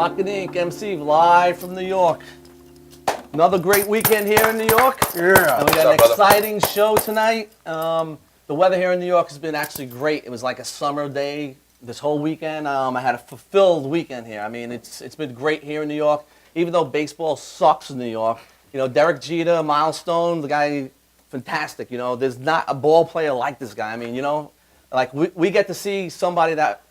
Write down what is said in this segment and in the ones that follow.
Rocket Inc. MC live from New York. Another great weekend here in New York. Yeah. And we got an exciting show tonight. The weather here in New York has been actually great. It was like a summer day this whole weekend. I had a fulfilled weekend here. I mean, it's been great here in New York. Even though baseball sucks in New York, you know, Derek Jeter, milestone, the guy, fantastic. You know, there's not a ball player like this guy. I mean, you know, like we get to see somebody that,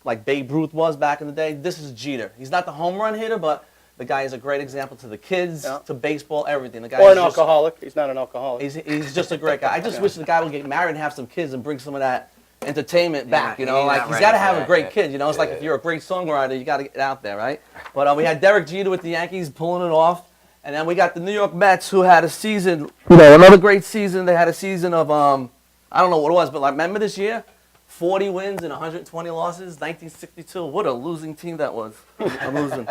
like Babe Ruth was back in the day. This is Jeter. He's not the home run hitter, but the guy is a great example to the kids, to baseball, everything. The guy or an alcoholic. He's not an alcoholic. He's just a great guy. I just wish the guy would get married and have some kids and bring some of that entertainment back. You know, like he's got to have a great kid. You know, it's like if you're a great songwriter, you got to get out there, right? But we had Derek Jeter with the Yankees pulling it off, and then we got the New York Mets who had a season. You know, another great season. They had a season of I don't know what it was, but like remember this year? 40 wins and 120 losses, 1962. What a losing team that was. I'm losing.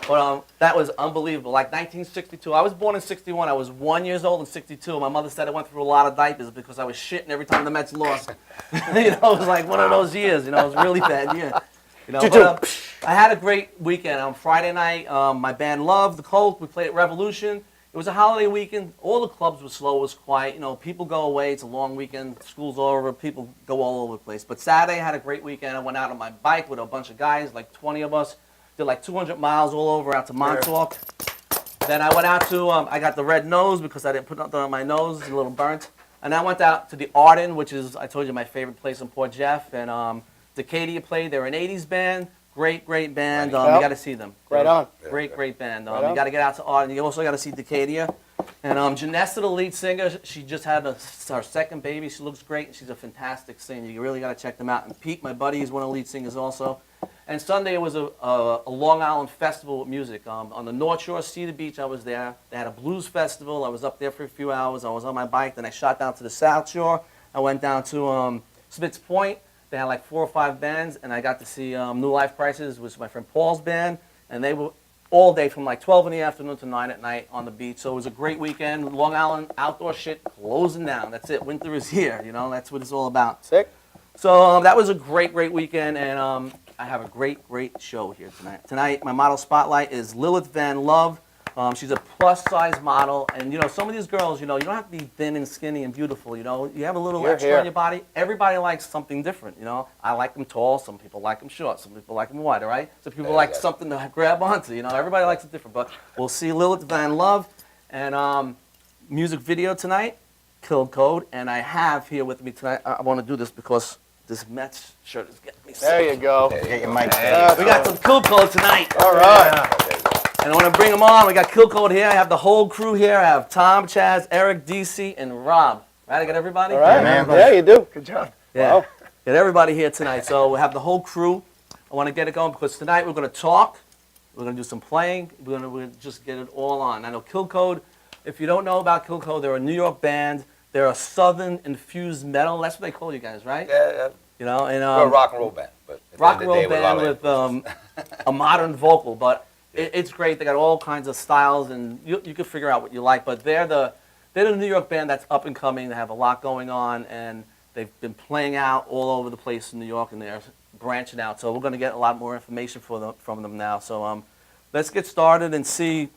But that was unbelievable. Like 1962. I was born in 61. I was 1 year old in 62. My mother said I went through a lot of diapers because I was shitting every time the Mets lost. You know, it was like one of those years. You know, it was really bad. Yeah. You know, but, I had a great weekend. On Friday night, my band Love, the Colt, we played at Revolution. It was a holiday weekend. All the clubs were slow. It was quiet. You know, people go away. It's a long weekend. School's over. People go all over the place. But Saturday, I had a great weekend. I went out on my bike with a bunch of guys, like 20 of us. Did like 200 miles all over out to Montauk. Then I went out to, I got the red nose because I didn't put nothing on my nose. It's a little burnt. And I went out to the Arden, which is, I told you, my favorite place in Port Jeff. And Decadia played. They're an 80s band. Great band. You got to see them. Right on. Great band. You got to get out to Arden. You also got to see Decadia. And Janessa, the lead singer, she just had her second baby. She looks great. She's a fantastic singer. You really got to check them out. And Pete, my buddy, is one of the lead singers also. And Sunday was a Long Island festival with music. On the North Shore, Cedar Beach, I was there. They had a blues festival. I was up there for a few hours. I was on my bike. Then I shot down to the South Shore. I went down to Smith's Point. They had like 4 or 5 bands, and I got to see New Life Crisis, which was my friend Paul's band, and they were all day from like 12 in the afternoon to 9 at night on the beach. So it was a great weekend. Long Island outdoor shit closing down. That's it. Winter is here. You know, that's what it's all about. Sick. So that was a great weekend, and I have a great show here tonight. Tonight, my model spotlight is Lilith Van Love. She's a plus-size model, and you know, some of these girls, you know, you don't have to be thin and skinny and beautiful. You know, you have a little extra on your body. Everybody likes something different. You know, I like them tall. Some people like them short. Some people like them wide. All right. Some people like something to grab onto. You know, everybody likes it different. But we'll see Lilith Van Love and music video tonight. Killcode, and I have here with me tonight. I want to do this because this Mets shirt is getting me sick. There you go. Get your mic. We got some Killcode tonight. All right. And I want to bring them on. We got Killcode here. I have the whole crew here. I have Tom, Chaz, Eric, DC, and Rob. Right, I got everybody? All right, man. Yeah, you do. Good job. Yeah. Wow. Got everybody here tonight. So we have the whole crew. I want to get it going because tonight we're going to talk. We're going to do some playing. We're going to just get it all on. I know Killcode, if you don't know about Killcode, they're a New York band. They're a Southern infused metal. That's what they call you guys, right? Yeah. You know, and We're a rock and roll band. But at the rock end and of the roll day, we're a lot band of with a modern vocal, but it's great. They got all kinds of styles, and you can figure out what you like. But they're the New York band that's up and coming. They have a lot going on, and they've been playing out all over the place in New York, and they're branching out. So we're going to get a lot more information from them now. So let's get started and see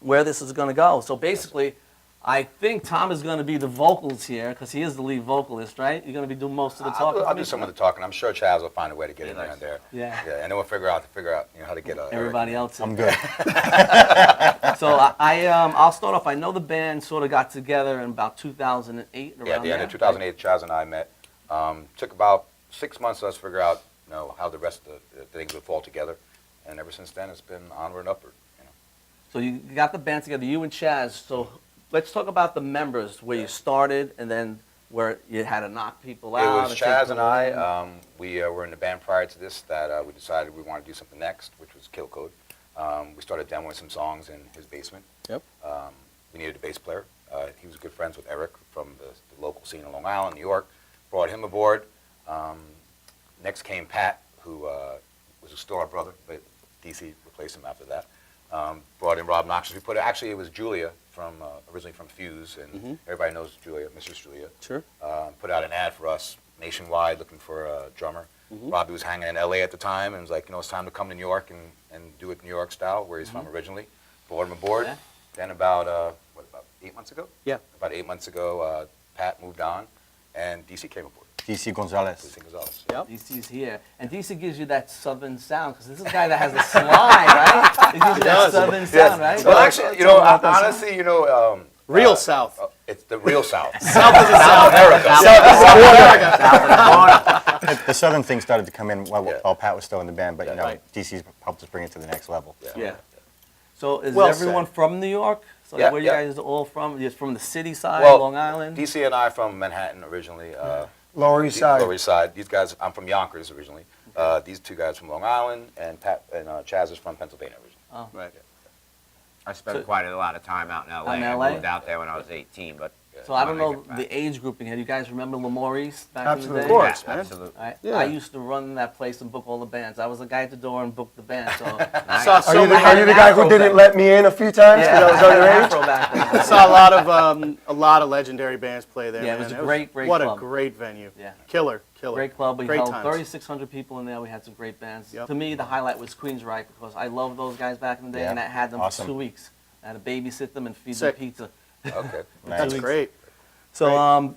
where this is going to go. So basically, I think Tom is going to be the vocals here because he is the lead vocalist, right? You're going to be doing most of the talking. I'll do some of the talking. I'm sure Chaz will find a way to get in there and there. Yeah. And then we'll figure out how to get Everybody else. I'm good. So I'll start off. I know the band sort of got together in about 2008. Around at the end there, of 2008, Chaz and I met. Took about 6 months for us to figure out how the rest of the things would fall together. And ever since then, it's been onward and upward. So you got the band together, you and Chaz. So let's talk about the members, where you started and then where you had to knock people out. It was Chaz and I. We were in the band prior to this that we decided we wanted to do something next, which was Killcode. We started demoing some songs in his basement. Yep. We needed a bass player. He was good friends with Eric from the local scene in Long Island, New York. Brought him aboard. Next came Pat, who was still our brother, but DC replaced him after that. Brought in Rob Knox. Actually, it was Julia originally from Fuse, and everybody knows Julia, Mrs. Julia. Sure. Put out an ad for us nationwide looking for a drummer. Robbie was hanging in LA at the time and was like, it's time to come to New York and do it New York style, where he's from originally. Brought him aboard. Yeah. Then about 8 months ago? Yeah. About 8 months ago, Pat moved on, and DC came aboard. DC Gonzalez. DC Gonzalez. Yep. DC's here. And DC gives you that southern sound, because this is a guy that has a slide, right? It gives you that southern sound, right? Well, actually, honestly, Real South. It's the real South. South of the South. America. The Southern thing started to come in while Yeah. Pat was still in the band, but right. DC's helped us bring it to the next level. Yeah. So is Well everyone said. from New York? So Yeah, where you yeah. guys are all from? You're from the city side, Well, Long Island? DC and I from Manhattan originally. Lower East Side. Lower East Side. These guys, I'm from Yonkers originally. These two guys from Long Island, and Pat and Chaz is from Pennsylvania originally. Oh. Right. I spent quite a lot of time out in LA. In I LA? moved out there when I was 18, but So I don't when I know get back- the age grouping here. Do you guys remember Lamoury's back Absolutely. in the Of day? course, man. Absolutely. Yeah. I used to run that place and book all the bands. I was the guy at the door and booked the band. So Nice. Saw Are so you, the, many- are you the guy who didn't let me in a few times because I was underage? Afro back then. saw a lot of legendary bands play there. Yeah, it man. was a great What club. a great venue. Yeah. Killer. Great club. We Great held times. 3,600 people in there. We had some great bands. Yep. To me, the highlight was Queensryche because I loved those guys back in the day, Yeah. and I had them Awesome. for 2 weeks. I had to babysit them and feed Sick. them pizza. Okay. That's great. So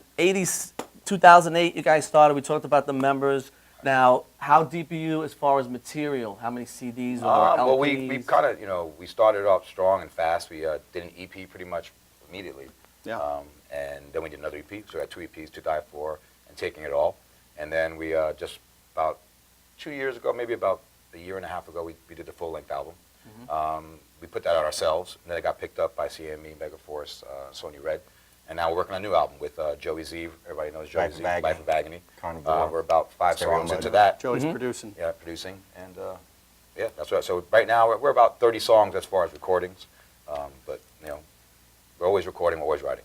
2008, you guys started. We talked about the members. Now, how deep are you as far as material? How many CDs or LPs? Well, we kind of, we started off strong and fast. We did an EP pretty much immediately. Yeah. And then we did another EP. So we had 2 EPs, To Die For and Taking It All. And then we just about 2 years ago, maybe about a year and a half ago, we did the full-length album. We put that out ourselves, and then it got picked up by CME, Megaforce, Sony Red. And now we're working on a new album with Joey Z. Everybody knows Joey Life Z, of Agony. Life of Agony. Carnivore. We're about 5 Stereo songs Mode. into that. Joey's producing. Yeah, producing. And yeah, that's right. So right now we're about 30 songs as far as recordings. But, we're always recording, we're always writing.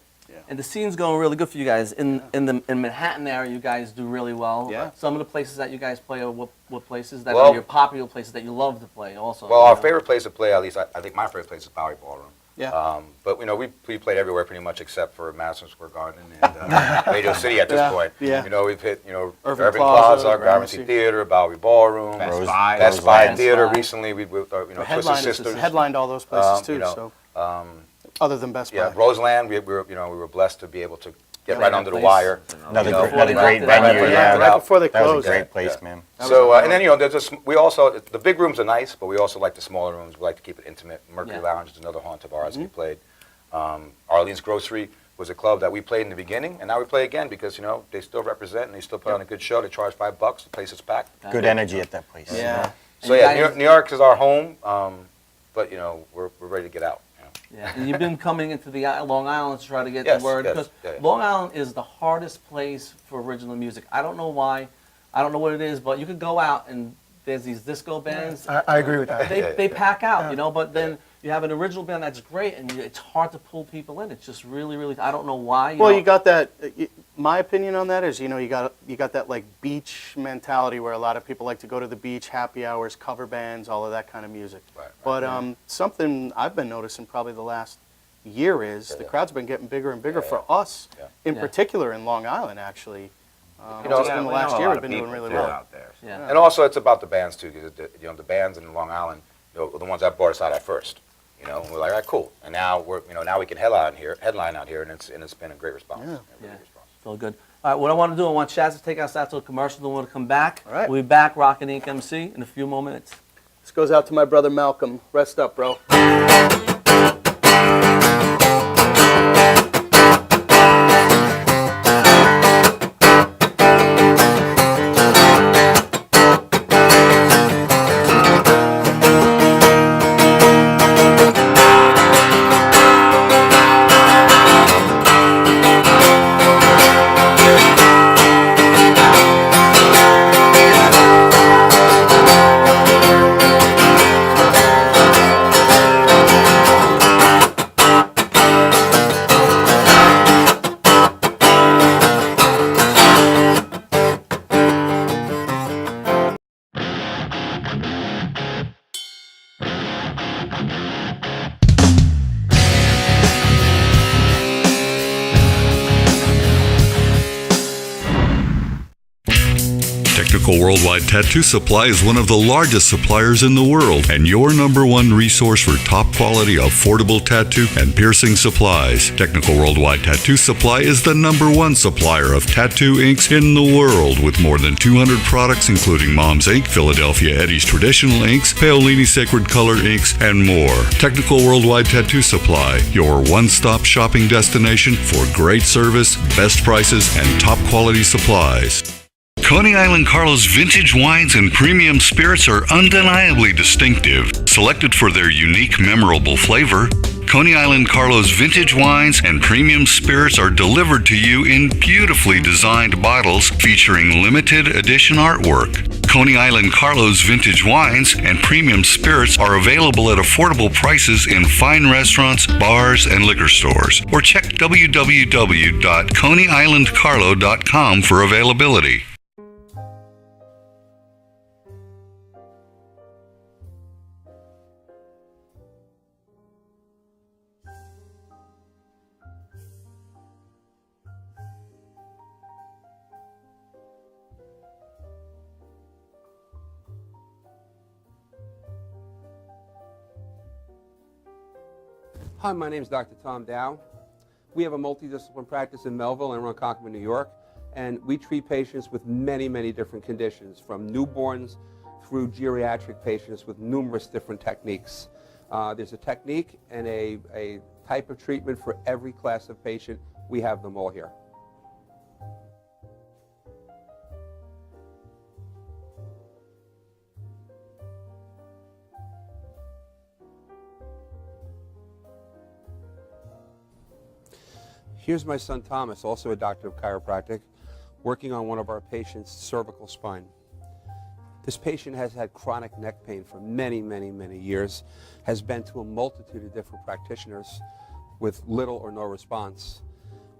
And the scene's going really good for you guys. In Manhattan area, you guys do really well. Yeah. Some of the places that you guys play are what places that Well- are your popular places that you love to play also? Well, our favorite place to play, at least I think my favorite place is Bowery Ballroom. Yeah. But we played everywhere pretty much except for Madison Square Garden and Radio City at this Yeah, point. yeah. We've hit Irving Plaza, Plaza, Gramercy Gramercy. Theater, Bowery Ballroom, Best Rose- Buy. Best Buy Best Theater. Buy. Recently, we with Twisted headliners, Sisters. Headlined all those places too. you know, So other than Best Buy. Yeah, Roseland. We were blessed to be able to get Yeah, right that under the place. wire. Another, You know, another before great they venue, wrapped it yeah. up. Right before they That was closed. a great place, Yeah. man. So and then we also the big rooms are nice, but we also like the smaller rooms. We like to keep it intimate. Mercury Yeah. Lounge is another haunt of ours. We played Arlene's Grocery. was a club that we played in the beginning, and now we play again because, they still represent and they still put on a good show. They charge $5. The place is packed. Good energy at that place. Yeah. So yeah, New York is our home, but we're ready to get out. Yeah, and you've been coming into the Long Island to try to get Yes, the word, yes, because yeah. Long Island is the hardest place for original music. I don't know why, I don't know what it is, but you could go out and there's these disco bands. I agree with that. They pack out, but then you have an original band that's great, and it's hard to pull people in. It's just really, I don't know why. Well, you got that. My opinion on that is, you got that like beach mentality where a lot of people like to go to the beach, happy hours, cover bands, all of that kind of music. Right. But something I've been noticing probably the last year is the crowd's been getting bigger and bigger for us, in particular in Long Island, actually. Just in the last year, we've been doing really well out there. Yeah. And also, it's about the bands too, because the bands in Long Island, the ones that brought us out at first. We're like, all right, cool. And now now we can headline out here, and it's been a great response. Yeah. Yeah. It's all good. All right, what I want to do, I want Chaz to take us out to a commercial, then we'll come back. All right. We'll be back, Rockin' Inc. MC, in a few more minutes. This goes out to my brother Malcolm. Rest up, bro. Technical Worldwide Tattoo Supply is one of the largest suppliers in the world and your number one resource for top quality, affordable tattoo and piercing supplies. Technical Worldwide Tattoo Supply is the number one supplier of tattoo inks in the world with more than 200 products including Mom's Ink, Philadelphia Eddie's Traditional Inks, Paolini Sacred Color Inks, and more. Technical Worldwide Tattoo Supply, your one-stop shopping destination for great service, best prices, and top quality supplies. Coney Island Carlos vintage wines and premium spirits are undeniably distinctive. Selected for their unique, memorable flavor, Coney Island Carlos vintage wines and premium spirits are delivered to you in beautifully designed bottles featuring limited edition artwork. Coney Island Carlos vintage wines and premium spirits are available at affordable prices in fine restaurants, bars, and liquor stores. Or check www.coneyislandcarlo.com for availability. Hi, my name is Dr. Tom Dow. We have a multidisciplinary practice in Melville and Ronkonkoma, New York, and we treat patients with many, many different conditions, from newborns through geriatric patients with numerous different techniques. There's a technique and a type of treatment for every class of patient. We have them all here. Here's my son Thomas, also a doctor of chiropractic, working on one of our patients' cervical spine. This patient has had chronic neck pain for many, many, many years, has been to a multitude of different practitioners with little or no response.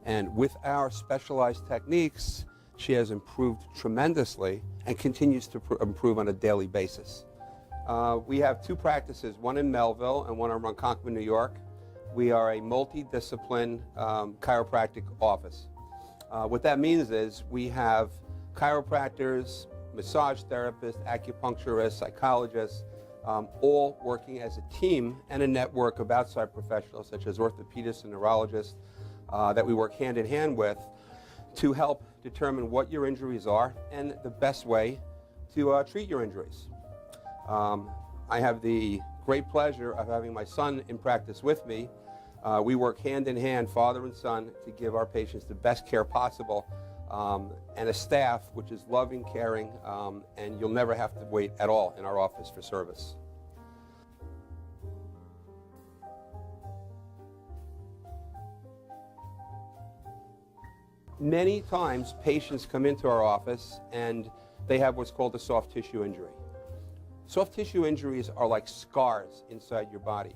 And with our specialized techniques, she has improved tremendously and continues to improve on a daily basis. We have two practices, one in Melville and one in Ronkonkoma, New York. We are a multidiscipline chiropractic office. What that means is we have chiropractors, massage therapists, acupuncturists, psychologists, all working as a team and a network of outside professionals such as orthopedists and neurologists that we work hand in hand with to help determine what your injuries are and the best way to treat your injuries. I have the great pleasure of having my son in practice with me. We work hand in hand, father and son, to give our patients the best care possible, and a staff which is loving, caring, and you'll never have to wait at all in our office for service. Many times patients come into our office and they have what's called a soft tissue injury. Soft tissue injuries are like scars inside your body.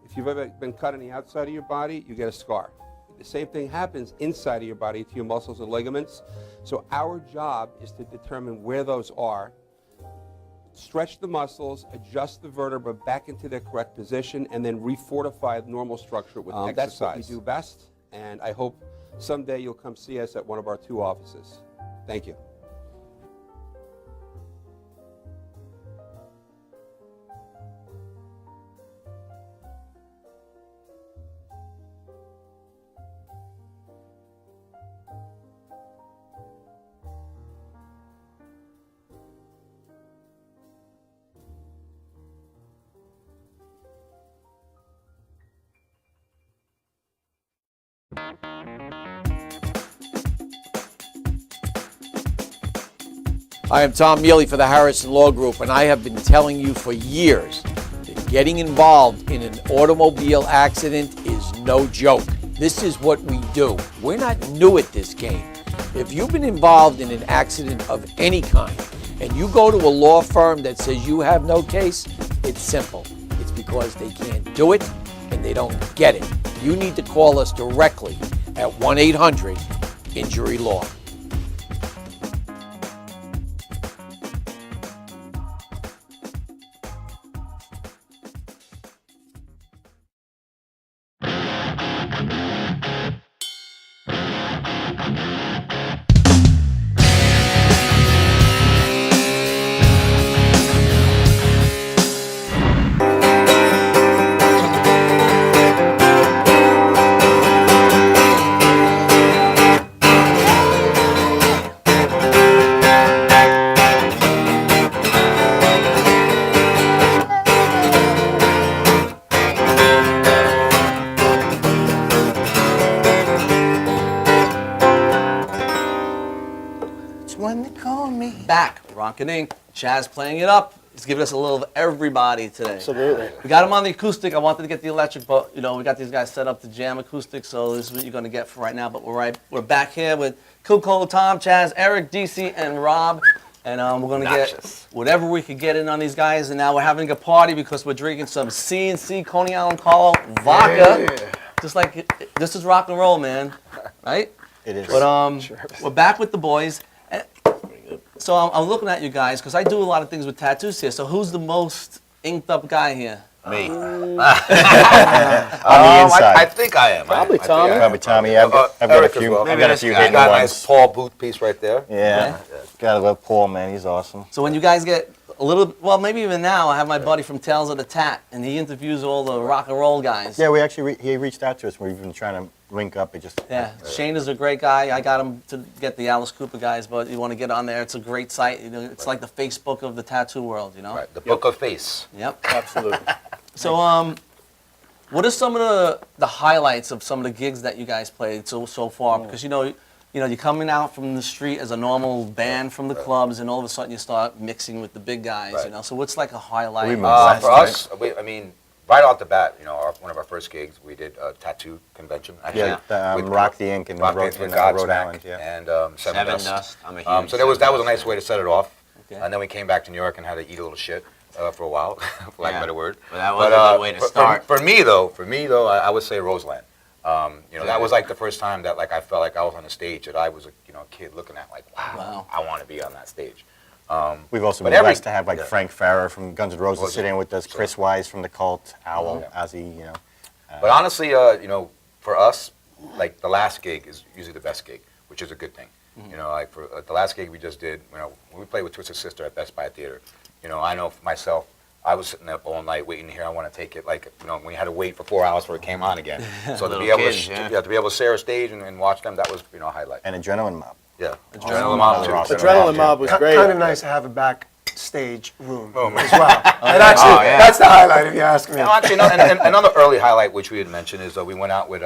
If you've ever been cut on the outside of your body, you get a scar. The same thing happens inside of your body to your muscles and ligaments. So our job is to determine where those are, stretch the muscles, adjust the vertebra back into their correct position, and then refortify the normal structure with exercise. That's what we do best, and I hope someday you'll come see us at one of our 2 offices. Thank you. I am Tom Mealy for the Harrison Law Group, and I have been telling you for years that getting involved in an automobile accident is no joke. This is what we do. We're not new at this game. If you've been involved in an accident of any kind, and you go to a law firm that says you have no case, it's simple. It's because they can't do it and they don't get it. You need to call us directly at 1-800-INJURY-LAW. Back, Rockin' Inc. Chaz playing it up. He's giving us a little of everybody today. Absolutely. We got him on the acoustic. I wanted to get the electric, but we got these guys set up to jam acoustic, so this is what you're gonna get for right now. But we're back here with Killcode, Tom, Chaz, Eric, DC, and Rob, and we're gonna get whatever we could get in on these guys. And now we're having a party because we're drinking some C&C Coney Island Carlo vodka. Yeah. Just like this is rock and roll, man, right? It is. But we're back with the boys. So I'm looking at you guys because I do a lot of things with tattoos here. So who's the most inked up guy here? Me. On the inside. I think I am. Probably Tommy. Probably Tommy. I've got a Eric as few. well. I've got a few He's hidden got a ones. nice Paul Booth piece right there. Yeah. Gotta love Paul, man. He's awesome. So when you guys get a little, well, maybe even now, I have my buddy from Tales of the Tat, and he interviews all the rock and roll guys. Yeah, we actually he reached out to us. We've been trying to link up. It just Shane is a great guy. I got him to get the Alice Cooper guys, but you want to get on there. It's a great site. It's like the Facebook of the tattoo world, Right. The Book of Face. Yep. Absolutely. So what are some of the highlights of some of the gigs that you guys played so far? Because you're coming out from the street as a normal band from the clubs, and all of a sudden you start mixing with the big guys. Right. So what's like a highlight? For us, right off the bat, one of our first gigs, we did a tattoo convention. Actually, with Rock the Ink in Rhode Island. Yeah. And Seven Dust. I'm a huge So that was a nice way to set it off. Okay. And then we came back to New York and had to eat a little shit for a while, for lack of a better word. Well, that was a good way to start. For me though, I would say Roseland. That was like the first time that I felt like I was on a stage that I was a kid looking at wow. I want to be on that stage. We've also been blessed to have Frank Farrer from Guns N' Roses sitting with us, Chris Wise from the Cult, Owl, Ozzy, But honestly, for us, the last gig is usually the best gig, which is a good thing. Mm-hmm. For the last gig we just did, when we played with Twisted Sister at Best Buy Theater, I know for myself, I was sitting up all night waiting to hear I Want to Take It, when you had to wait for 4 hours before it came on again. So to be able to share a stage and watch them, that was a highlight. And Adrenaline Mob. Yeah, Adrenaline Mob too. Adrenaline Mob was great. Kind of nice to have it back backstage room Oh, man. as well. And actually, that's the highlight if you ask me. No, actually, no, and another early highlight, which we had mentioned, is we went out with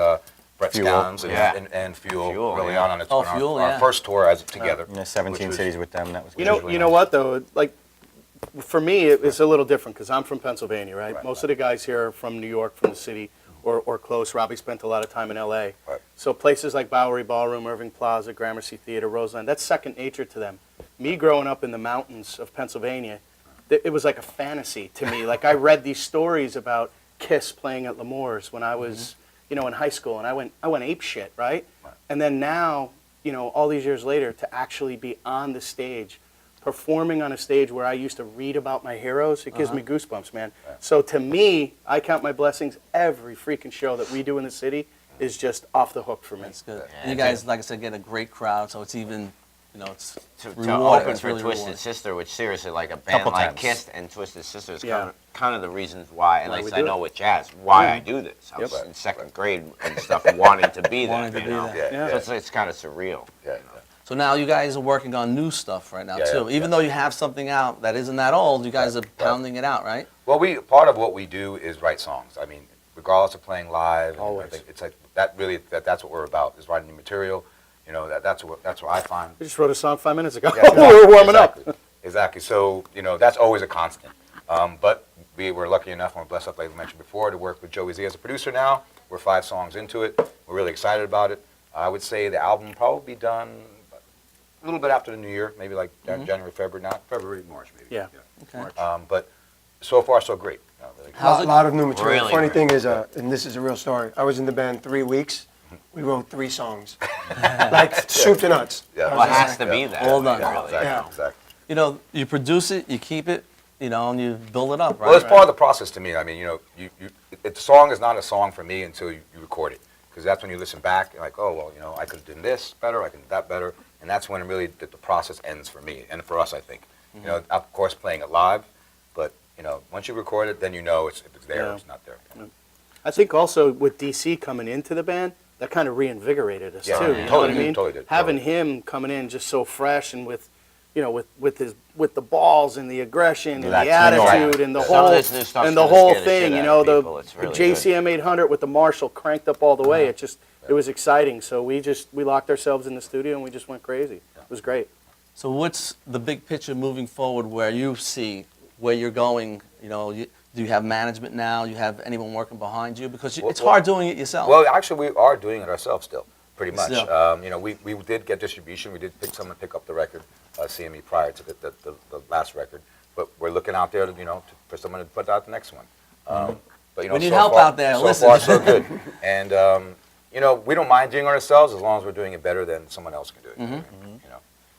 Brett Fuel. Scowns Yeah. and Fuel, Fuel, early yeah. on Oh, our, Fuel, our yeah. first tour as together. Yeah, 17 which was- cities with them. That was You good. know, what though? Like, for me, it's a little different because I'm from Pennsylvania, right? Right, Most of the guys here are from New York, from the city, or close. Robbie spent a lot of time in L.A. Right. So places like Bowery Ballroom, Irving Plaza, Gramercy Theater, Roseland, that's second nature to them. Me growing up in the mountains of Pennsylvania, it was like a fantasy to me. Like I read these stories about Kiss playing at L'Amour's when I was, in high school, and I went ape shit, right? And then now, all these years later, to actually be on the stage, performing on a stage where I used to read about my heroes, it gives me goosebumps, man. So to me, I count my blessings. Every freaking show that we do in the city is just off the hook for me. That's good. And you guys, like I said, get a great crowd, so it's even, it's To rewarding. open It's for really Twisted rewarding. Sister, which seriously, like a band Couple like times. Kiss and Twisted Sister is Yeah. kind of the reasons why, at Why least we I do know it. with jazz, why I do this. I Yep. was in second grade and stuff, wanting to be Wanting that, to be that. Yeah, So it's kind of surreal. yeah. So now you guys are working on new stuff right now Yeah, too. yeah, Even though you have something out that isn't that old, you guys are pounding it out, right? Well, part of what we do is write songs. I mean, regardless of playing live, and Always. I think it's like that. Really, that's what we're about, is writing new material. That's what I find. We just wrote a song 5 minutes ago. Yeah, we were warming exactly. up. Exactly. So, that's always a constant. But we were lucky enough, and we're blessed up, like we mentioned before, to work with Joey Z as a producer now. We're 5 songs into it. We're really excited about it. I would say the album will probably be done a little bit after the new year, maybe like January, February, March, maybe. Yeah. Okay. But so far, so great. Really. How's A it? lot of new material. Really Funny great. thing is, and this is a real story, I was in the band 3 weeks. We wrote 3 songs. Like soup to nuts. Yeah. Well, it has to be that. All done. Yeah, Really. exactly, Yeah. exactly. You produce it, you keep it, and you build it up, right? Well, it's part of the process to me. I mean, the song is not a song for me until you record it, because that's when you listen back and like, oh well, I could have done this better, I could have done that better, and that's when really the process ends for me and for us, I think. Of course, playing it live, but once you record it, then if it's there, Yeah. or it's not there. I think also with DC coming into the band, that kind of reinvigorated us Yeah, too. yeah. You know Totally what I did, mean? totally did, Having totally. him coming in just so fresh and with the balls and the aggression and the Latino. attitude and the Some of whole this new stuff's and the gonna whole scare the shit thing, out of the people. It's really JCM 800 with the Marshall cranked up all the way. It was exciting. So we locked ourselves in the studio and we just went crazy. It was great. So what's the big picture moving forward where you see where you're going? Do you have management now? You have anyone working behind you? Because it's hard doing it yourself. Well, actually, we are doing it ourselves still, pretty much. Still. We did get distribution. We did pick up the record, CME, prior to the last record. But we're looking out there, for someone to put out the next one. But We need so help far- out there. So Listen. far, so good. And we don't mind doing it ourselves as long as we're doing it better than someone else can do it.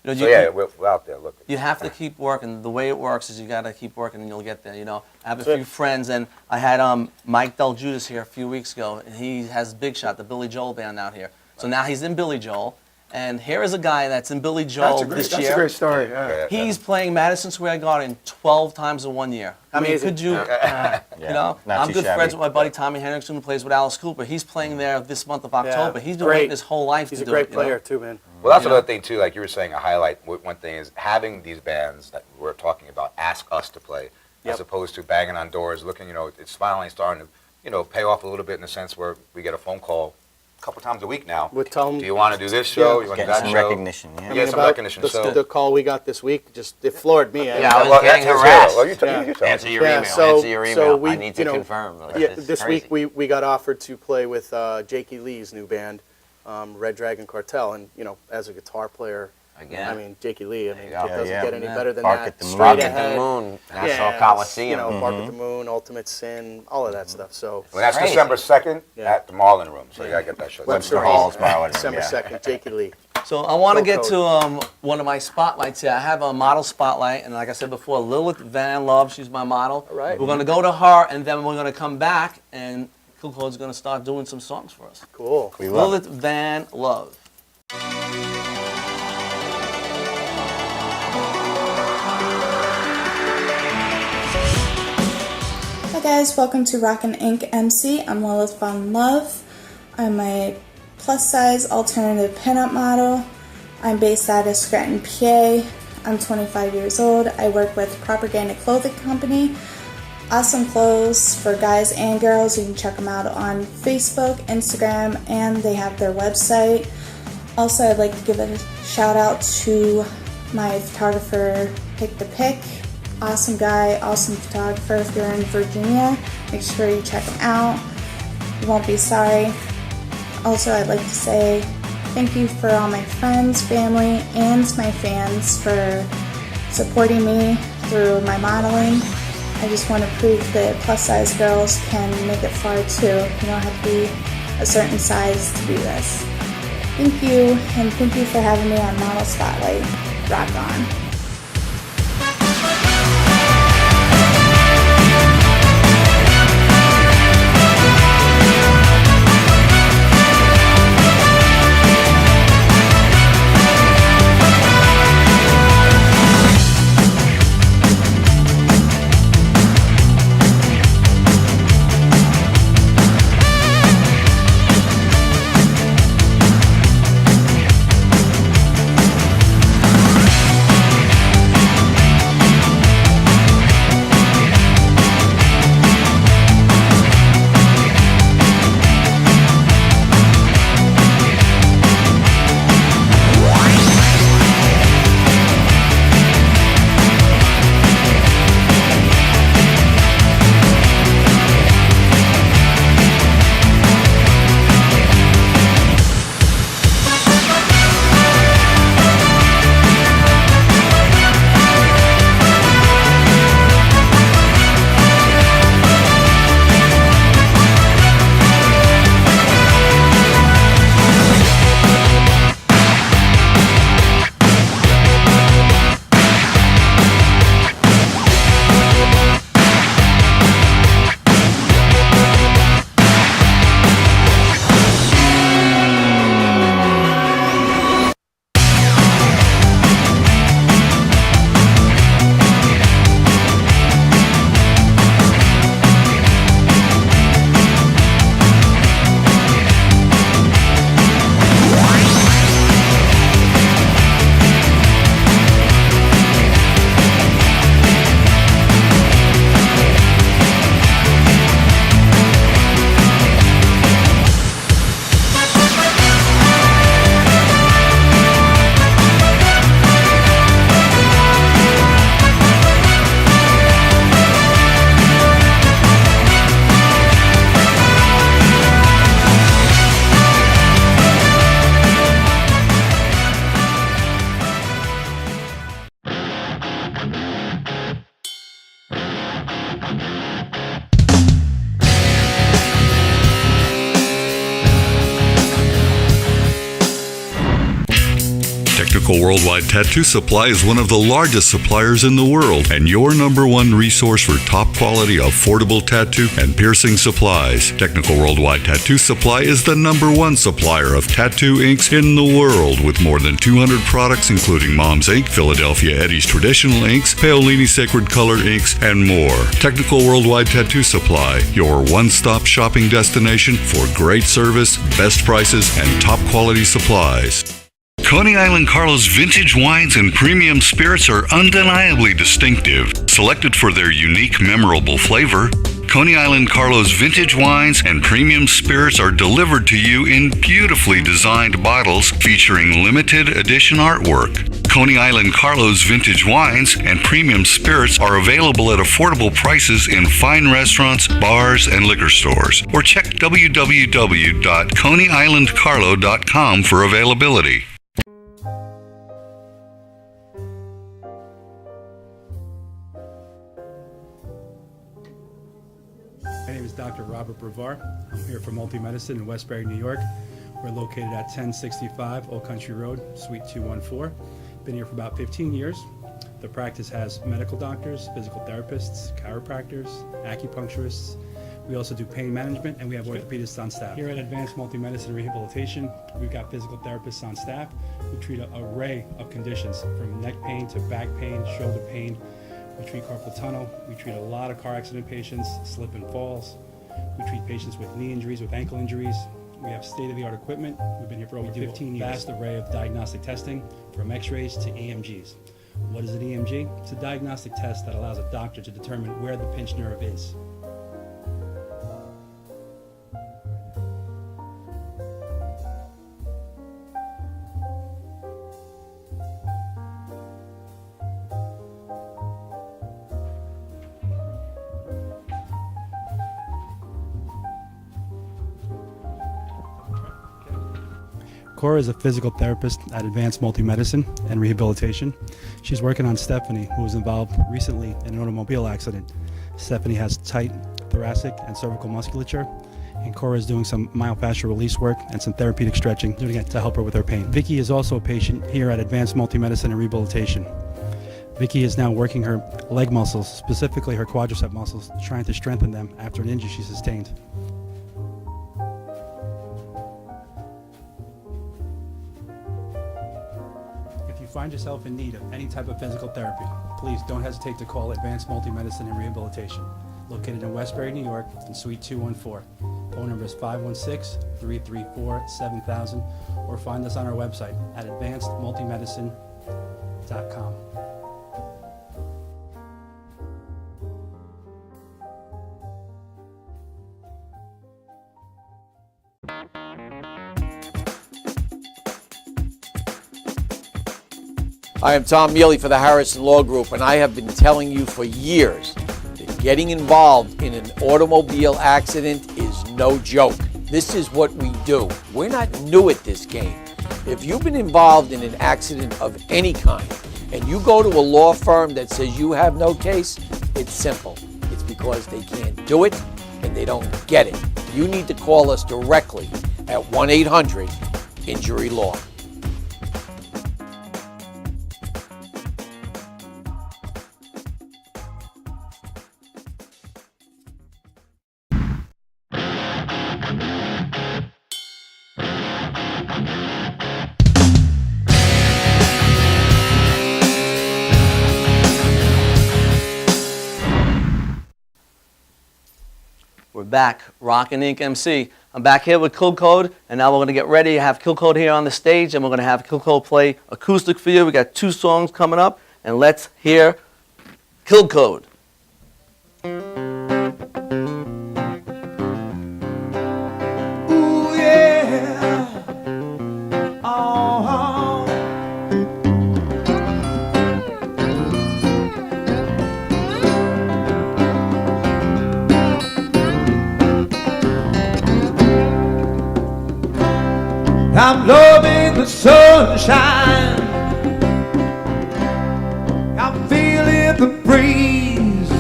So yeah, we're out there looking. You have to keep working. The way it works is you got to keep working and you'll get there. I have a few friends, and I had Mike Del Judas here a few weeks ago, and he has Big Shot, the Billy Joel band out here. So now he's in Billy Joel, and here is a guy that's in Billy Joel this That's year. a great story. Yeah. He's playing Madison Square Garden 12 times in 1 year. I mean, Amazing. could you, Not I'm too good shabby. friends with my buddy Tommy Henriksen, who plays with Alice Cooper. He's playing there this month of October. He's been Great. waiting his whole life He's to a do great it. player too, man. Well, that's another thing too. Like you were saying, a highlight. One thing is having these bands that we're talking about ask us to play, Yep. as opposed to banging on doors, looking. It's finally starting to, pay off a little bit in the sense where we get a phone call a couple times a week now. We'll tell 'em- Do you want to do this show? Yeah. You want to do Getting that some show? recognition. Yeah. Yeah, some About recognition. So the call we got this week, it floored me. Yeah, I was well, getting that's his harassed. hero. Well, you tell Answer me. your Yeah, email. so- Answer your email. so we- I need to you know, confirm. Yeah, This is this crazy. week we got offered to play with Jakey Lee's new band, Red Dragon Cartel, and as a guitar player, Again. I mean Jakey Lee. I mean, you it go. doesn't Yeah, get any yeah. better than Bark that. at the Moon. Straight Bark at ahead. the Moon, National Yeah, Coliseum. Bark at the Moon, Ultimate Sin, all of that stuff. So Well, that's Crazy. December 2nd Yeah. at the Marlin Room. So you gotta get that show. Webster Hall, Hall, tomorrow, December yeah. 2nd, Jakey Lee. So I want to get Killcode. to one of my spotlights here. I have a model spotlight, and like I said before, Lilith Van Love, she's my model. All right. We're going to go to her, and then we're going to come back, and Killcode's going to start doing some songs for us. Cool. We love Lilith Van Love. Hi guys, welcome to Rockin' Inc. MC. I'm Lilith Von Love. I'm a plus size alternative pinup model. I'm based out of Scranton, PA. I'm 25 years old. I work with Propaganda Clothing Company. Awesome clothes for guys and girls. You can check them out on Facebook, Instagram, and they have their website. Also, I'd like to give a shout out to my photographer, Pick the Pick. Awesome guy, awesome photographer. If you're in Virginia, make sure you check him out. You won't be sorry. Also, I'd like to say thank you for all my friends, family, and my fans for supporting me through my modeling. I just want to prove that plus-size girls can make it far too. You don't have to be a certain size to do this. Thank you, and thank you for having me on Model Spotlight. Rock on. Technical Worldwide Tattoo Supply is one of the largest suppliers in the world and your number one resource for top quality, affordable tattoo and piercing supplies. Technical Worldwide Tattoo Supply is the number one supplier of tattoo inks in the world with more than 200 products including Mom's Ink, Philadelphia Eddie's Traditional Inks, Paolini Sacred Color Inks, and more. Technical Worldwide Tattoo Supply, your one-stop shopping destination for great service, best prices, and top quality supplies. Coney Island Carlos vintage wines and premium spirits are undeniably distinctive. Selected for their unique, memorable flavor, Coney Island Carlos vintage wines and premium spirits are delivered to you in beautifully designed bottles featuring limited edition artwork. Coney Island Carlos vintage wines and premium spirits are available at affordable prices in fine restaurants, bars, and liquor stores. Or check www.coneyislandcarlo.com for availability. My name is Dr. Robert Brevard. I'm here for Multi-Medicine in Westbury, New York. We're located at 1065 Old Country Road, Suite 214. Been here for about 15 years. The practice has medical doctors, physical therapists, chiropractors, acupuncturists. We also do pain management, and we have orthopedists on staff. Here at Advanced Multi-Medicine Rehabilitation, we've got physical therapists on staff who treat an array of conditions, from neck pain to back pain, shoulder pain. We treat carpal tunnel. We treat a lot of car accident patients, slip and falls. We treat patients with knee injuries, with ankle injuries. We have state-of-the-art equipment. We've been here for over 15 years. Vast array of diagnostic testing, from x-rays to EMGs. What is an EMG? It's a diagnostic test that allows a doctor to determine where the pinched nerve is. Cora is a physical therapist at Advanced Multi-Medicine and Rehabilitation. She's working on Stephanie, who was involved recently in an automobile accident. Stephanie has tight thoracic and cervical musculature, and Cora is doing some myofascial release work and some therapeutic stretching, doing it to help her with her pain. Vicky is also a patient here at Advanced Multi-Medicine and Rehabilitation. Vicky is now working her leg muscles, specifically her quadricep muscles, trying to strengthen them after an injury she sustained. If you find yourself in need of any type of physical therapy, please don't hesitate to call Advanced Multi-Medicine and Rehabilitation, located in Westbury, New York, in Suite 214. Phone number is 516-334-7000, or find us on our website at advancedmultimedicine.com. I am Tom Mealy for the Harrison Law Group, and I have been telling you for years that getting involved in an automobile accident is no joke. This is what we do. We're not new at this game. If you've been involved in an accident of any kind and you go to a law firm that says you have no case, it's simple. It's because they can't do it and they don't get it. You need to call us directly at 1-800-INJURY-LAW. We're back, Rockin' Inc. MC. I'm back here with Killcode, and now we're going to get ready to have Killcode here on the stage, and we're going to have Killcode play acoustic for you. We got 2 songs coming up, and let's hear Killcode. Ooh, yeah. Oh. I'm loving the sunshine. I'm feeling the breeze.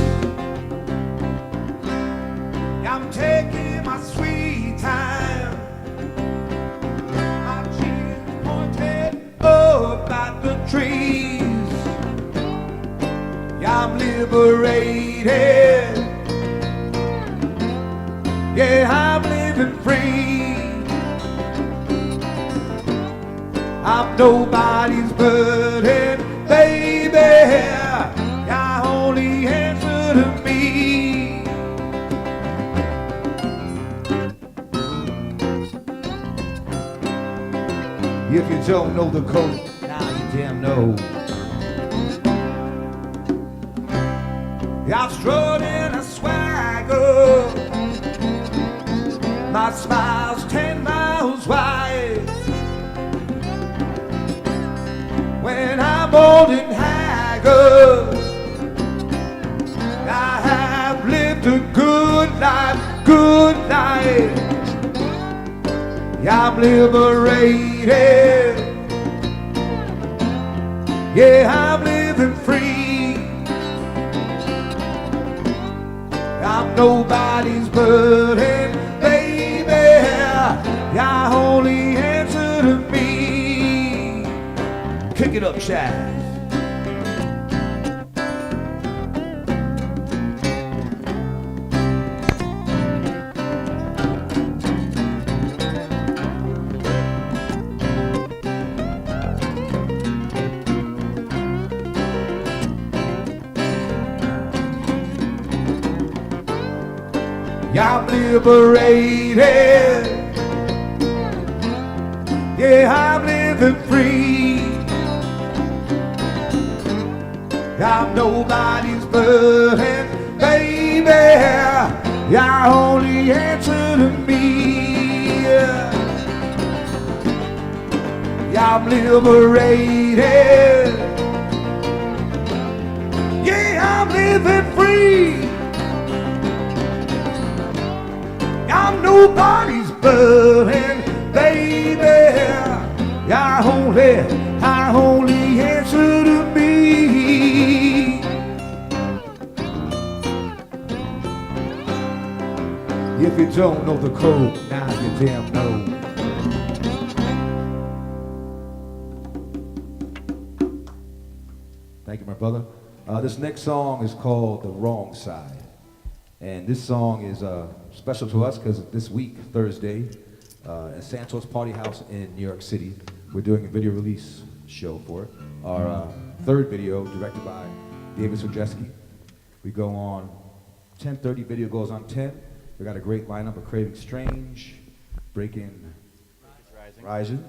I'm taking my sweet time. My chin pointed up at the trees. I'm liberated. Yeah, I'm living free. I'm nobody's burden, baby. I only answer to me. If you don't know the code, now you damn know. I strut and I swagger. My smile's 10 miles wide. When I'm old and haggard, I have lived a good life, good life. I'm liberated. Yeah, I'm living free. I'm nobody's burden, baby. I only answer to me. Kick it up, Shaq. I'm liberated. Yeah, I'm living free. I'm nobody's burden, baby. Your only answer to me. I'm liberated. Yeah, I'm living free. I'm nobody's burden, baby. I only answer to me. If you don't know the code, now you damn know. Thank you, my brother. This next song is called The Wrong Side. And this song is special to us because this week, Thursday, at Santos Party House in New York City, we're doing a video release show for it. Our third video, directed by David Sojeski. We go on 10:30, video goes on 10. We got a great lineup of Craving Strange, Breaking Rising.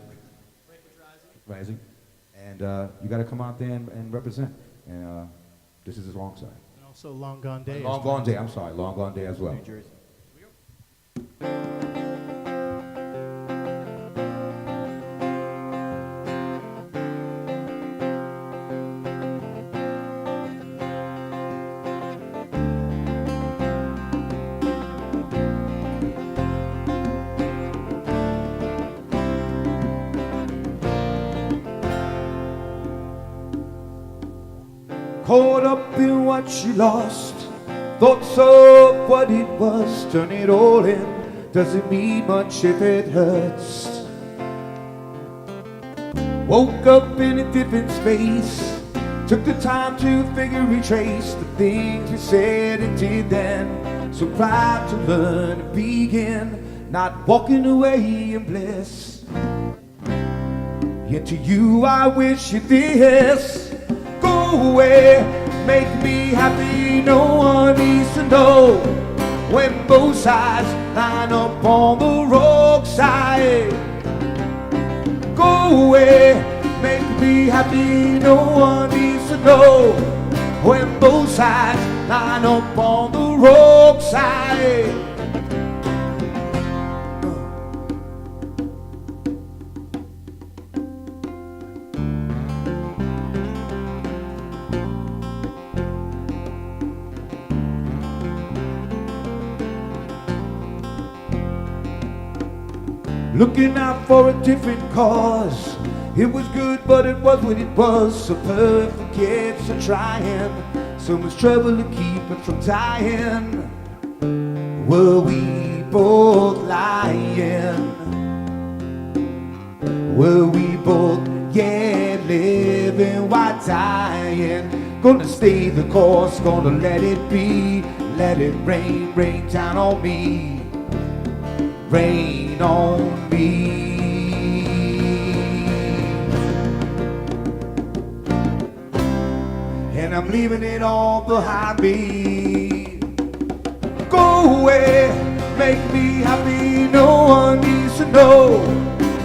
And you got to come out there and represent. And this is his wrong side. And also Long Gone Day. Long Gone Day, I'm sorry, Long Gone Day as well. New Jersey. Caught up in what she lost, thoughts of what it was, turn it all in, doesn't mean much if it hurts. Woke up in a different space, took the time to figure, retrace the things we said and did then. So proud to learn and begin, not walking away in bliss. Yet to you I wish you this. Go away, make me happy, no one needs to know. When both sides line up on the wrong side. Go away, make me happy, no one needs to know. When both sides line up on the wrong side. Looking out for a different cause. It was good, but it was what it was. So perfect, yet so trying. So much trouble to keep it from dying. Were we both lying? Were we both, yeah, living while dying? Gonna stay the course, gonna let it be. Let it rain, rain down on me. Rain on me. And I'm leaving it all behind me. Go away, make me happy, no one needs to know.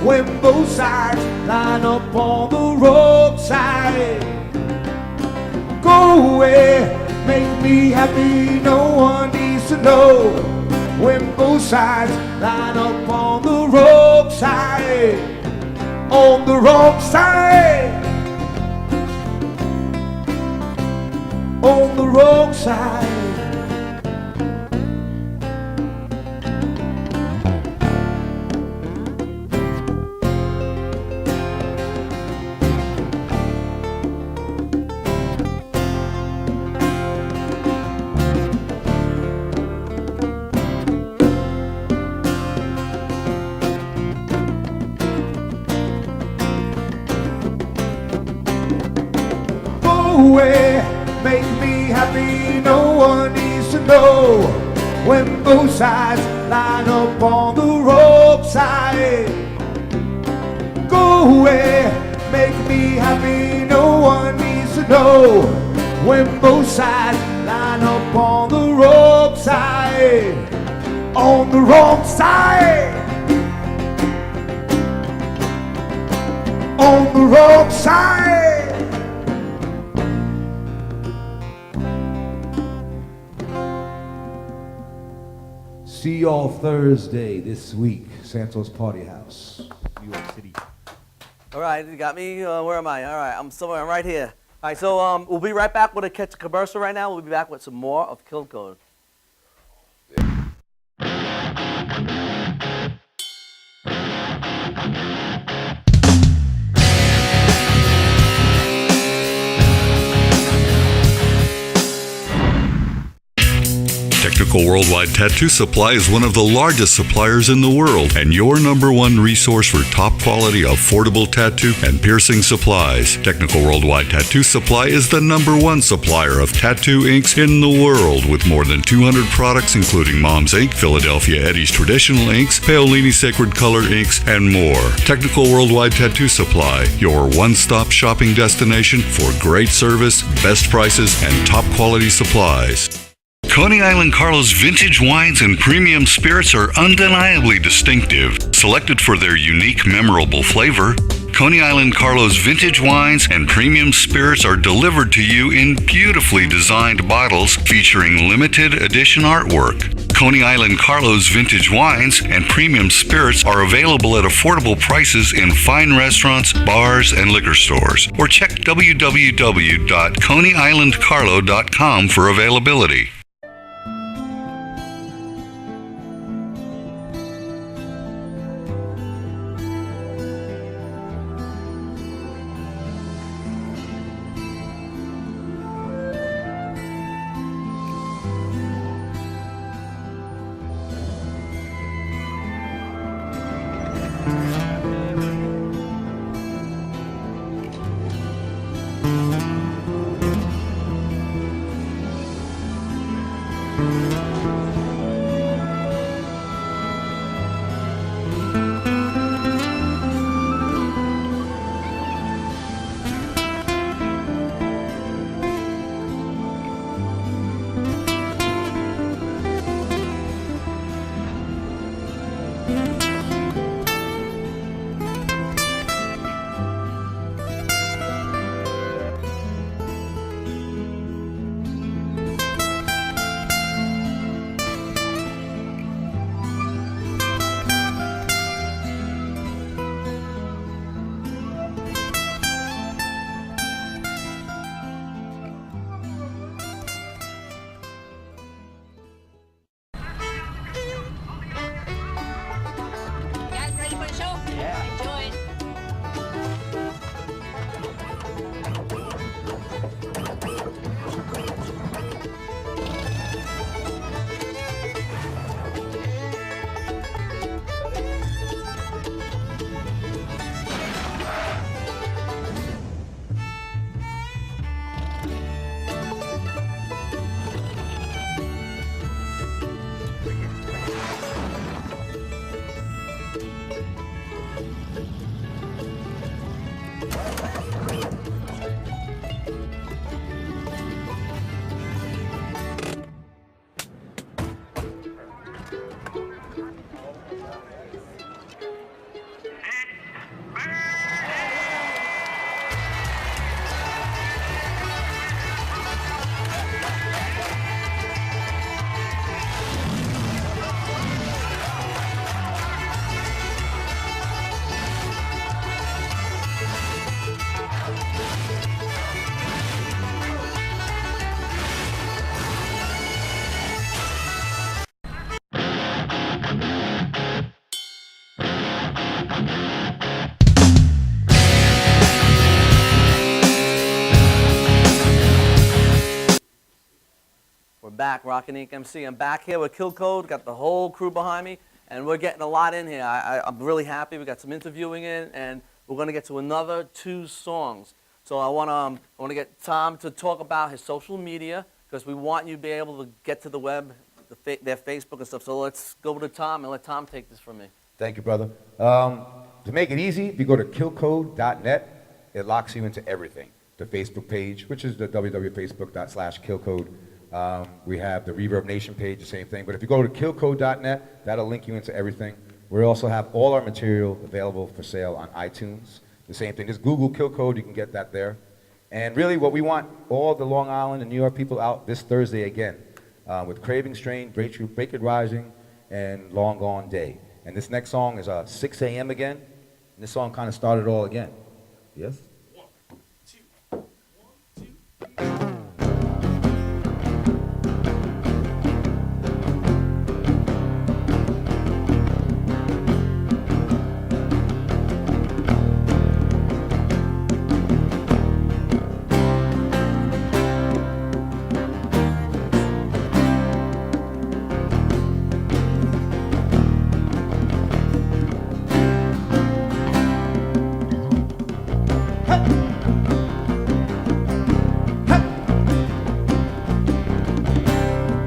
When both sides line up on the wrong side. Go away, make me happy, no one needs to know. When both sides line up on the wrong side. On the wrong side. On the wrong side. Away, make me happy, no one needs to know. When both sides line up on the wrong side. Go away, make me happy, no one needs to know. When both sides line up on the wrong side. On the wrong side. On the wrong side. see y'all Thursday this week, Santos Party House, New York City. All right, you got me. Where am I? All right, I'm somewhere right here. All right, so we'll be right back with a commercial right now. We'll be back with some more of Killcode. Technical Worldwide Tattoo Supply is one of the largest suppliers in the world and your #1 resource for top quality, affordable tattoo and piercing supplies. Technical Worldwide Tattoo Supply is the #1 supplier of tattoo inks in the world with more than 200 products including Mom's Ink, Philadelphia Eddie's Traditional Inks, Paolini Sacred Color Inks, and more. Technical Worldwide Tattoo Supply, your one-stop shopping destination for great service, best prices, and top quality supplies. Coney Island Carlos vintage wines and premium spirits are undeniably distinctive. Selected for their unique, memorable flavor, Coney Island Carlos vintage wines and premium spirits are delivered to you in beautifully designed bottles featuring limited edition artwork. Coney Island Carlos vintage wines and premium spirits are available at affordable prices in fine restaurants, bars, and liquor stores. Or check www.coneyislandcarlo.com for availability. Back, Rockin' Ink MC. I'm back here with Killcode, got the whole crew behind me, and we're getting a lot in here. I'm really happy. We got some interviewing in, and we're going to get to another 2 songs. So I want to get Tom to talk about his social media, because we want you to be able to get to the web, their Facebook and stuff. So let's go to Tom and let Tom take this from me. Thank you, brother. To make it easy, if you go to killcode.net, it locks you into everything. The Facebook page, which is the www.facebook.com/killcode. We have the Reverb Nation page, the same thing. But if you go to killcode.net, that'll link you into everything. We also have all our material available for sale on iTunes. The same thing. Just Google Killcode, you can get that there. And really what we want all the Long Island and New York people out this Thursday again with Craving Strain, Break It Rising, and Long Gone Day. And this next song is 6 a.m. again. And this song kind of started all again. Yes?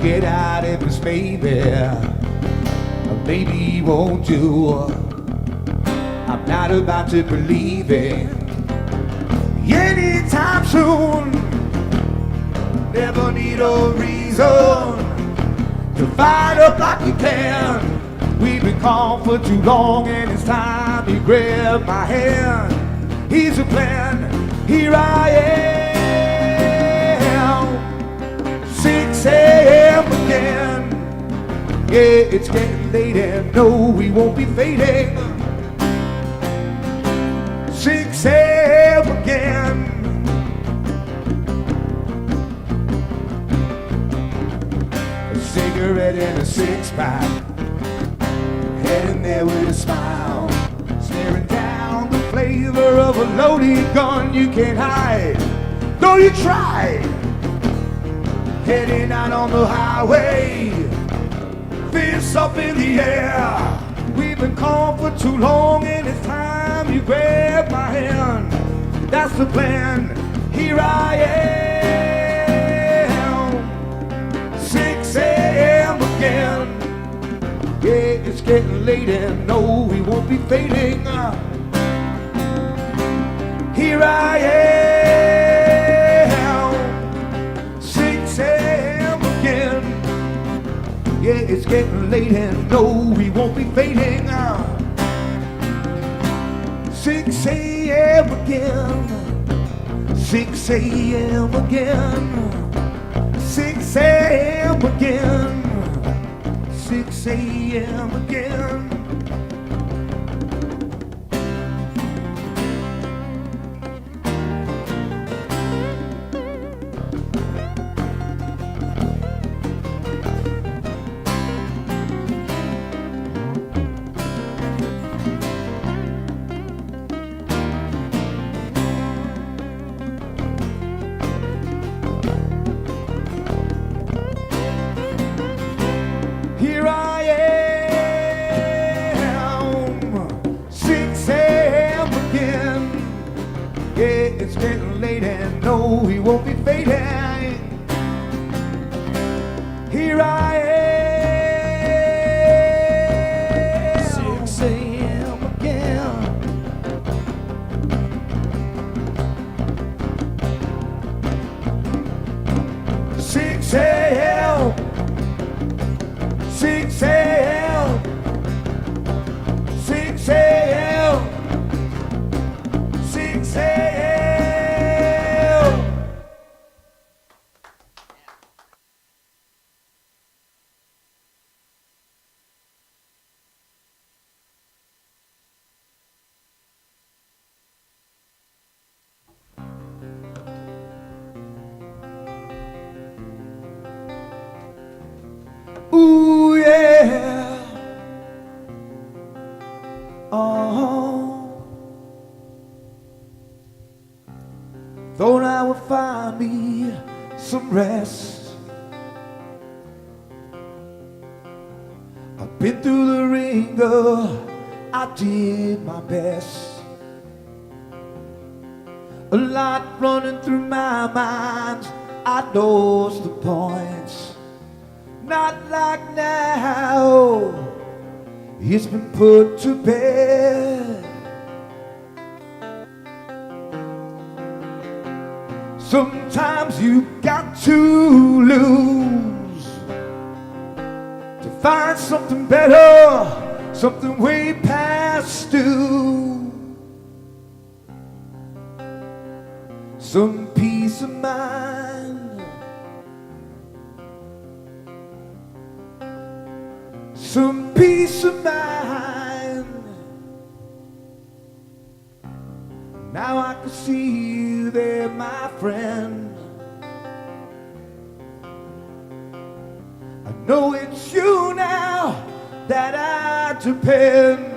Get out of this, baby. Baby won't do. I'm not about to believe it anytime soon. Never need a reason to fight up like you can. We've been calm for too long, and it's time you grab my hand. Here's a plan. Here I am. 6 a.m. again. Yeah, it's getting late and no, we won't be fading. 6 a.m. again. A cigarette and a six-pack, heading there with a smile, staring down the flavor of a loaded gun you can't hide, though you try. Heading out on the highway, fists up in the air. We've been calm for too long, and it's time you grab my hand. That's the plan. Here I am. 6 a.m. again. Yeah, it's getting late, and no, we won't be fading. Here I am. 6 a.m. again. Yeah, it's getting late and no, we won't be fading. 6 a.m. again. 6 a.m. again. 6 a.m. again. 6 a.m. again. Here I am, 6 a.m. again. Yeah, it's getting late and no, we won't be fading. Here I am, 6 a.m. again. Six a.m. 6 a.m. 6 a.m. 6 a.m. Ooh, yeah. Oh. Thought I would find me some rest. I've been through the ringer, I did my best. A lot running through my mind, I lost the points. Not like now, it's been put to bed. Sometimes you got to lose to find something better, something way past due. Some peace of mind. some peace of mind. Now I can see you there, my friend. I know it's you now that I depend.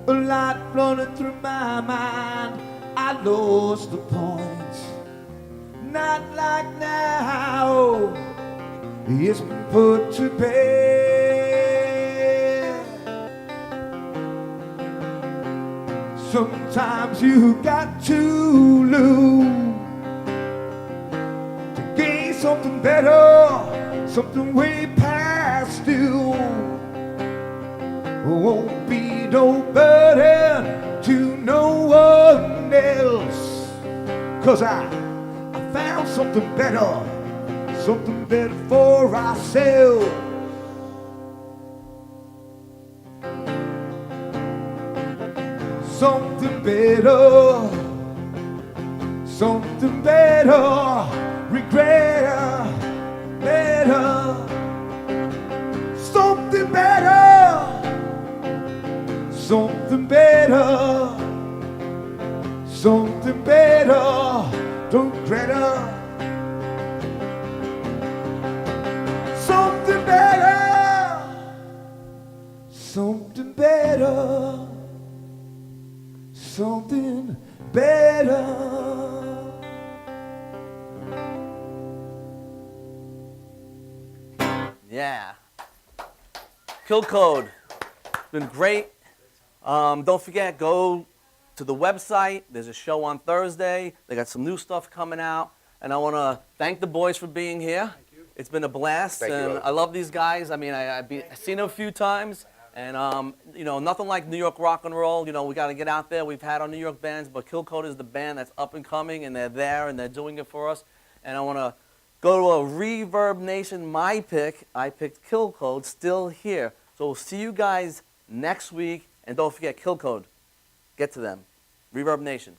A light running through my mind, I lost the point. Not like now, it's been put to bed. Sometimes you got to lose to gain something better, something way past you. Won't be no burden to no one else, 'cause I found something better for ourselves. Something better, regret better, something better, something better, something better, don't regret her. Something better, something better, something better. Yeah. Killcode. It's been great. Don't forget, go to the website. There's a show on Thursday. They got some new stuff coming out. And I want to thank the boys for being here. It's been a blast. Thank you, and brother. I love these guys. I mean, I've seen them a few times. And, you know, nothing like New York rock and roll. You know, we got to get out there. We've had our New York bands, but Killcode is the band that's up and coming, and they're there, and they're doing it for us. And I want to go to a Reverb Nation, my pick. I picked Killcode, still here. So we'll see you guys next week. And don't forget, Killcode. Get to them. Reverb Nation.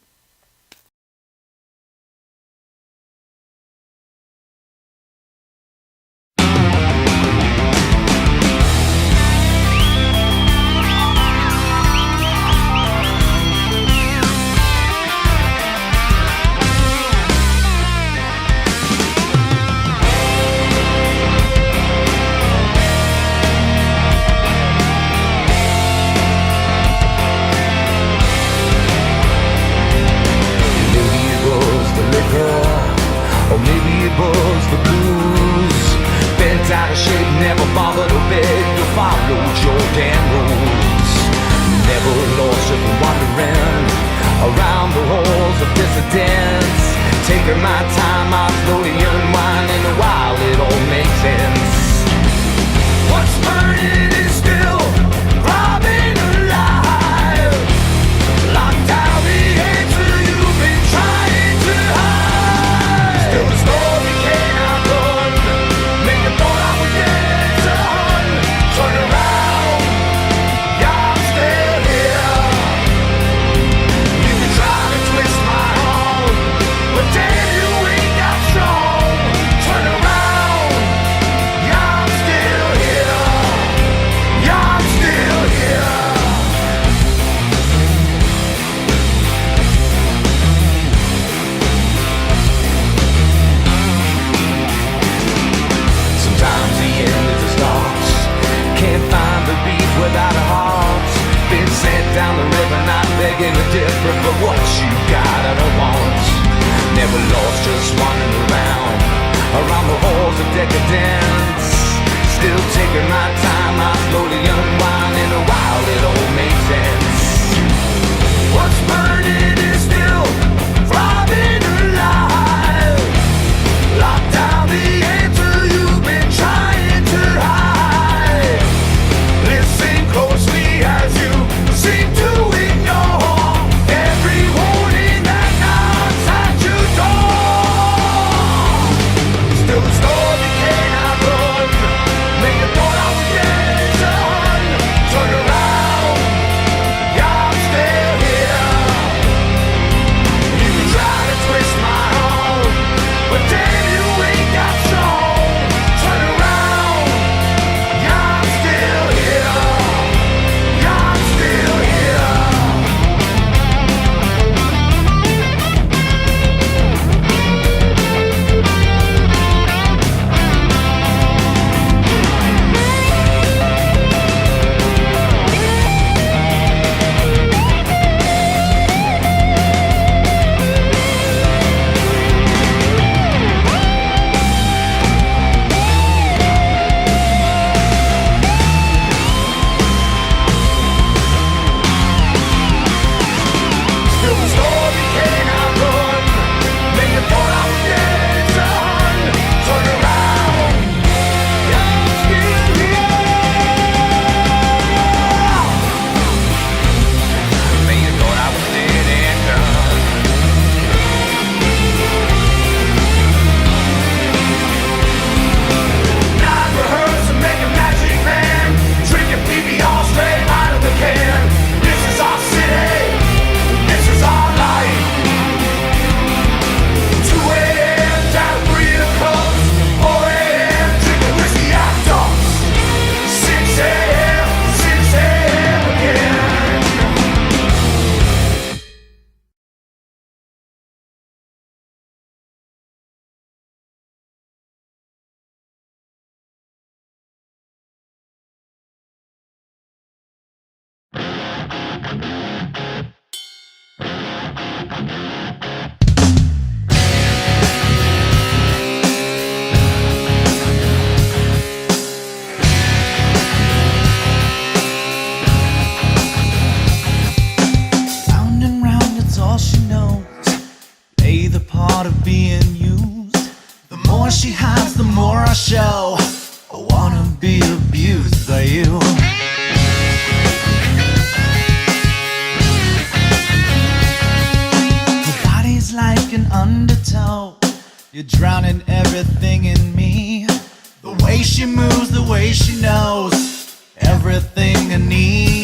Or maybe it was the blues. Bent out of shape, never bothered to beg to follow your damn rules. Never lost it wandering around the halls of dissidence. Taking my time, I slowly unwinding while it all makes sense. What's burning is still throbbing alive. Locked down the answer you've been trying to hide. Still the story cannot run. Make the thought I would get done. Turn around, yeah, I'm still here. You can try to twist my arm, but damn, you ain't that strong. Turn around, yeah, I'm still here. Yeah, I'm still here. Sometimes the end is a start. Can't find the beat without a heart. Been sent down the river, not begging to differ, but what you got I don't want. Never lost, just wandering around the halls of decadence. Still taking my time, I slowly unwinding while it all makes sense. What's burning is still throbbing alive. Lock down the answer you've been trying to hide. Listen closely as you seem to ignore every warning that knocks at your door. Still the story cannot run. Make the thought I would get done. Turn around, an undertow. You're drowning everything in me. The way she moves, the way she knows everything I need.